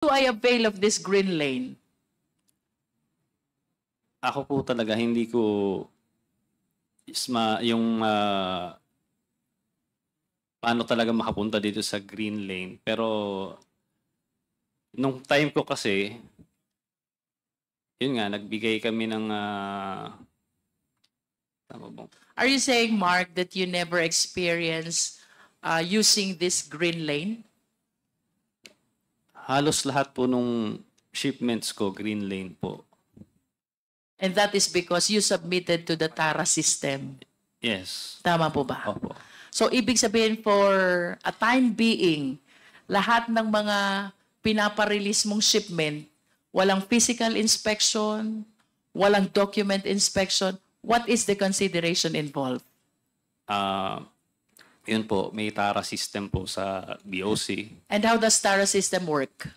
do I avail of this green lane? Ako po talaga hindi ko yung paano talaga makapunta dito sa green lane. Pero nung time ko kasi, yun nga, nagbigay kami ng tama ba? Are you saying, Mark, that you never experienced using this green lane? Halos lahat po nung shipments ko, green lane po. And that is because you submitted to the TARA system. Yes. Tama po ba? Opo. So, ibig sabihin for a time being, lahat ng mga pinaparelease mong shipment, walang physical inspection, walang document inspection, what is the consideration involved? Yun po, may TARA system po sa BOC. And how does TARA system work?